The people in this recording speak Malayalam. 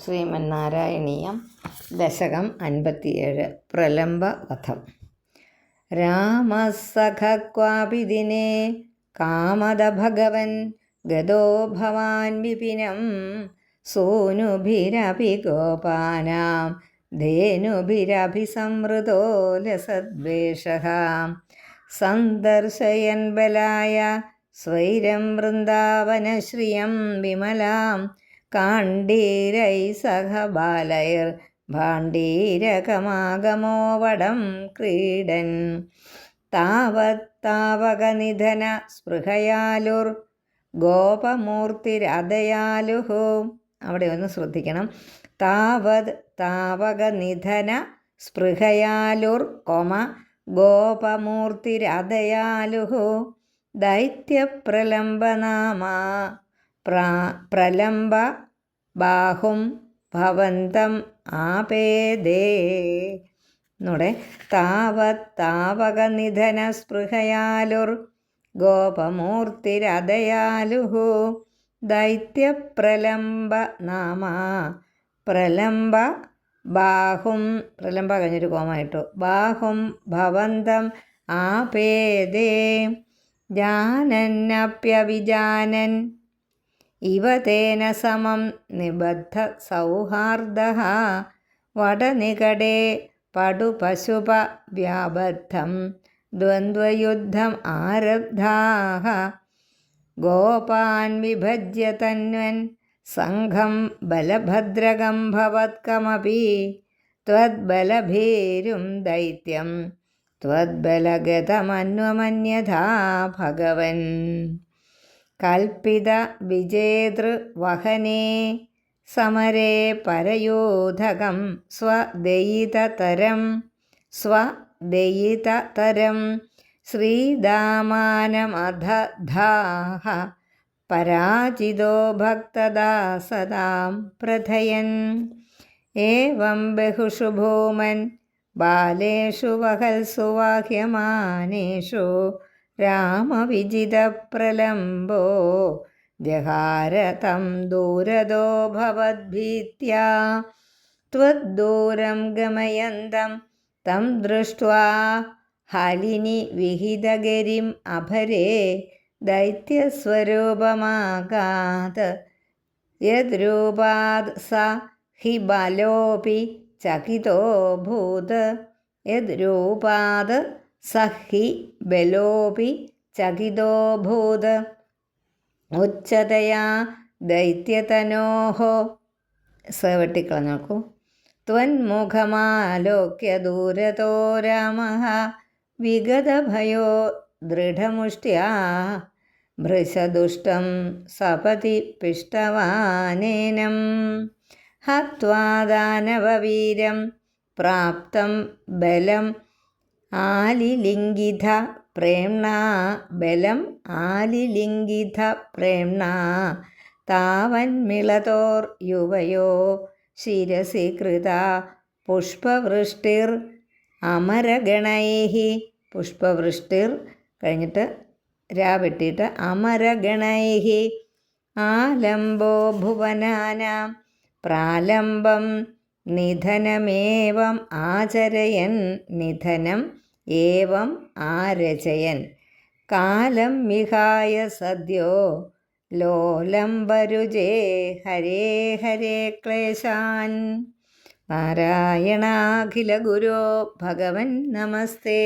ശ്രീമന്നാരായണീയം ദശകം 57 പ്രലംബവധം. രാമസഖക്വാപി ദിനേ കാമദ ഭഗവൻ ഗതോ ഭവാൻ വിപിനം സൂനുഭിരപി ഗോപാനാം ധേനുഭിരഭിസംവൃതോ ലസദ്വേഷഃ സന്ദർശയൻ ബലായ സ്വൈരം വൃന്ദാവനശ്രിയം വിമലാം കാണ്ഡീരൈ സഹ ബാലൈർ ഭാണ്ഡീരകമാഗമോ വടം ക്രീഡൻ താവത്താവകനിധന സ്പൃഹയാലുർ ഗോപമൂർത്തിരദയാലുഃ. അവിടെ ഒന്ന് ശ്രദ്ധിക്കണം. താവകനിധന സ്പൃഹയാലുർ ഗോപമൂർത്തിരദയാലുഃ ദൈത്യപ്രലംബനാമാ പ്രലംബ ബാഹും ഭവന്തം ആപേദേ. എന്നൂടെ താവകനിധന സ്പൃഹയാലുർ ഗോപമൂർത്തിരദയാലുഃ ദൈത്യപ്രലംബ നാമാ പ്രലംബ ബാഹും, പ്രലംബ കഴിഞ്ഞൊരു കോമായിട്ടു, ബാഹും ഭവന്തം ആപേദേ. ജാനന്നപ്യവിജാനൻ ഇവ തേന സമം നിബദ്ധ സൗഹാർദ്ദഃ വടനികടേ പടുപശുപ വ്യാബദ്ധം ദ്വന്ദ്വയുദ്ധം ആരബ്ധാഃ ഗോപാൻ വിഭജ്യ തന്വൻ സംഘം ബലഭദ്രകം ഭവത്കമപി ത്വദ്ബലഭീരും ദൈത്യം ത്വദ്ബലഗതമന്വമന്യഥാ ഭഗവൻ കൽപ്പിത വിജേതൃവഹനേ സമരേ പരയോധകം സ്വദയിതതരം ശ്രീദാമാനമദധാഃ പരാജിതോ ഭക്തദാസതാം പ്രഥയൻ ഏവം ബഹുഷു ഭൂമൻ ബാലേഷു വഹൽസു വാഹ്യമാനേഷു രാമവിജിതപ്രലംബോ ജഹാരതം ദൂരദോ ഭവദ്ഭീത്യാ ത്വദ്ദൂരം ഗമയന്തം തം ദൃഷ്ട്വാ ഹലിനി വിഹിതഗരിം അഭരേ ദൈത്യസ്വരൂപമാഗാത് യദ്രൂപാത് സ ഹി ബലോപി ചകിതോഭൂത് യദ്രൂപാത് സഹി ബലോപി ചകിതോഭൂത് ഉച്ചതയാ ദൈത്യതനോഃ. വെട്ടിക്കളഞ്ഞു നോക്കൂ. ത്വന്മുഖമാലോക്യ ദൂരതോ രാമഃ വിഗതഭയോ ദൃഢമുഷ്ട്യാ ഭൃശദുഷ്ടം സപതി പിഷ്ടവാനേനം ഹത്വാ ദാനവവീരം പ്രാപ്തം ബലം ആലിലിംഗിത പ്രേംണാ താവന്മിളതോർ യുവയോ ശിരസി കൃത പുഷ്പവൃഷ്ടിർ അമരഗണൈഃ. പുഷ്പവൃഷ്ടിർ കഴിഞ്ഞിട്ട് രാ വെട്ടിയിട്ട് അമരഗണൈഃ ആലംബോ ഭുവനാനാം പ്രാലംബം നിധനമേവം ആചരയൻ നിധനം ഏവം ആരചയൻ കാലം വിഹായ സദ്യോ ലോലംബരുജേ ഹരേ ഹരേ ക്ലേശാൻ. നാരായണാഖില ഗുരോ ഭഗവൻ നമസ്തേ.